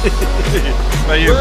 How you?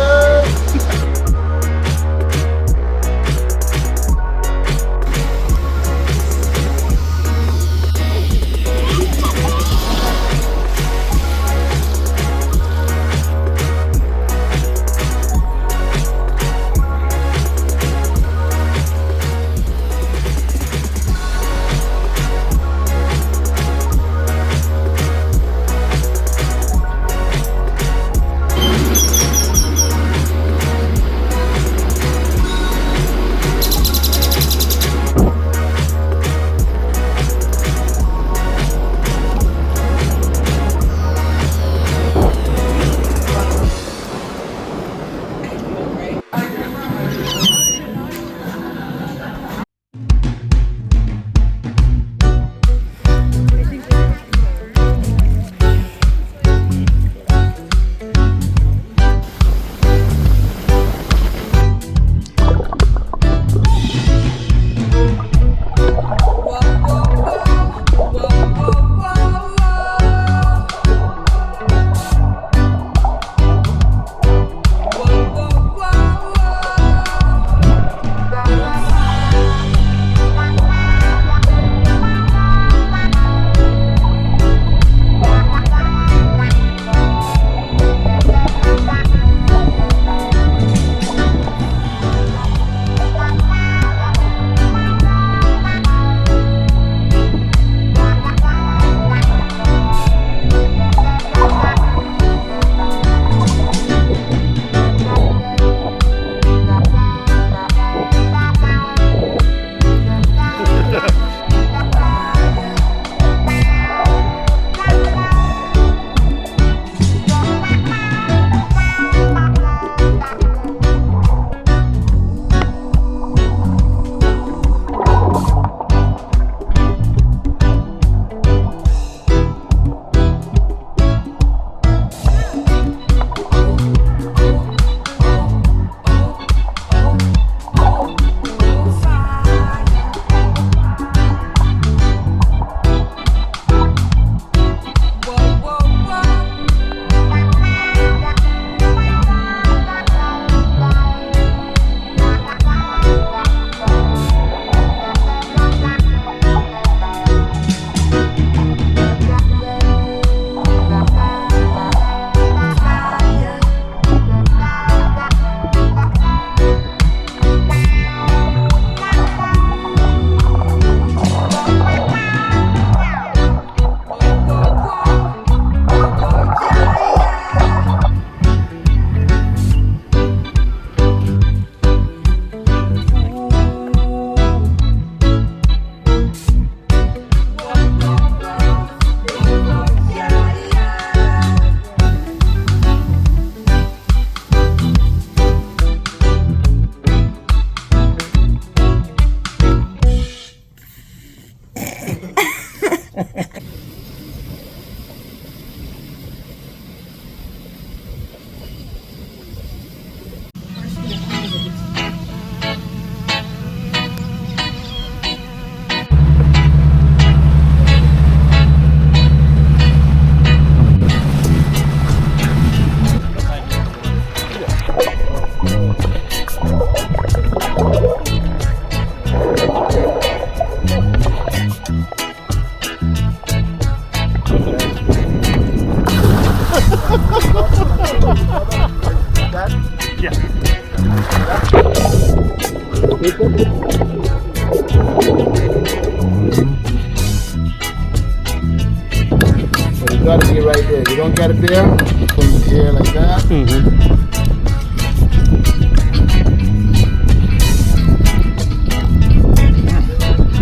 gotta be right there. You don't get it there, from here like that.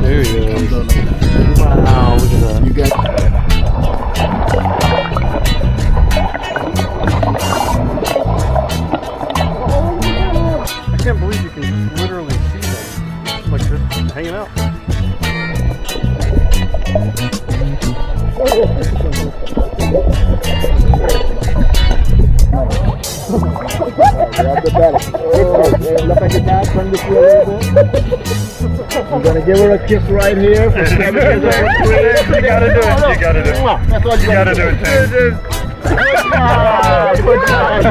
There he is. Wow, look at that. You got I can't believe you can literally see them. Like they're hanging out. grab the belly. Look at your dad from this way a little bit. I'm gonna give her a kiss right here. For You gotta do it. You gotta do it. That's what You gotta do it, Tim. Good job.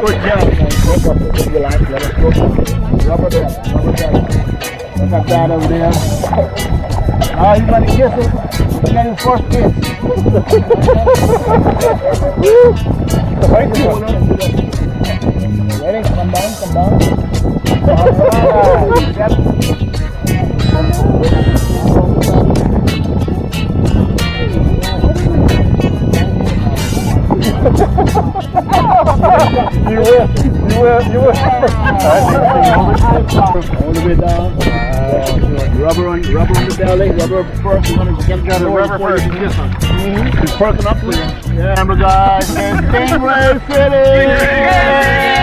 Good job. Relax. Let us go. Rubber belly. Look at that over there. Now he's gonna kiss it. He's getting his first kiss. Ready? Come down. Alright. Yep. You will. All the way down. Rubber on the belly. Rubber first. You're gonna get Got a rubber first. Kiss him. He's perking up there. Yeah, remember guys. And Stingray City.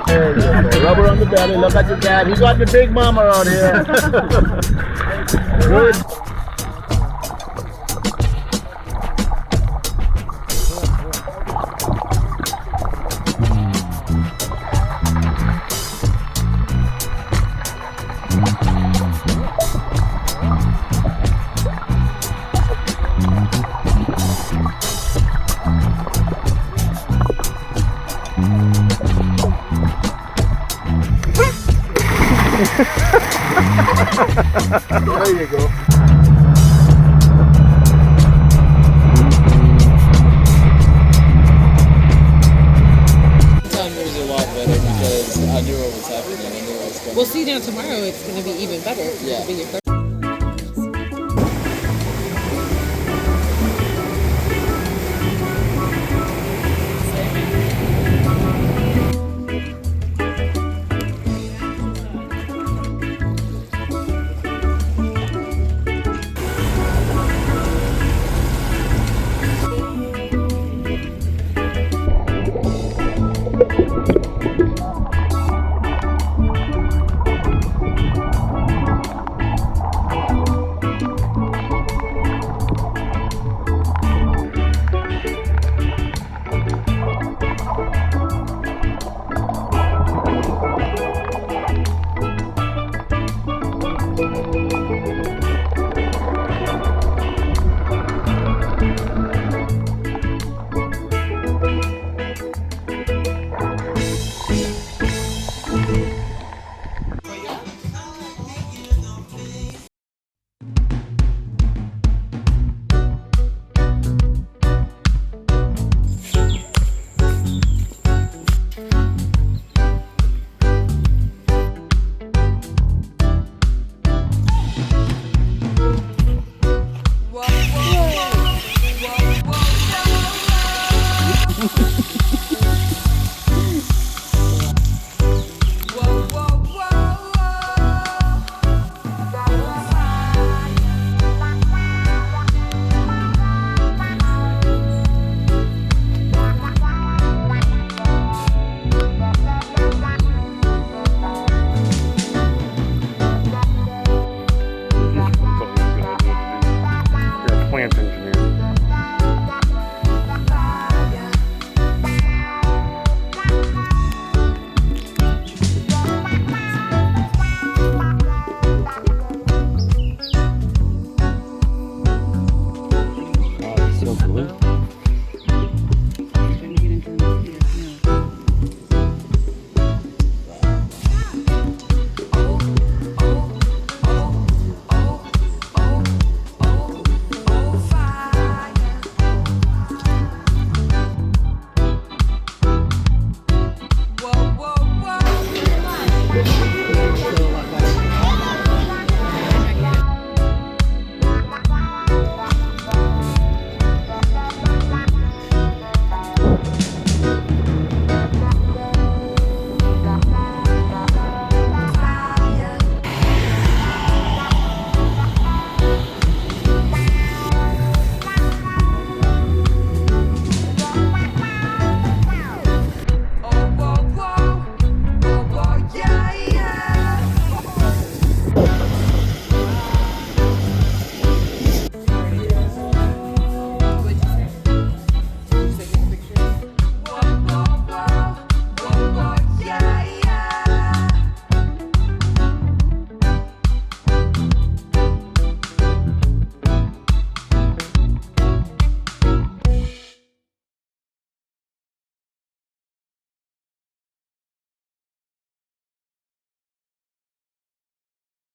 Rubber on the belly. Look at your dad. He got the big mama out here. Good. There you go. Time it was a lot better because I knew what was happening. I knew what was coming. We'll see now tomorrow. It's going to be even better. It's Yeah. going to be your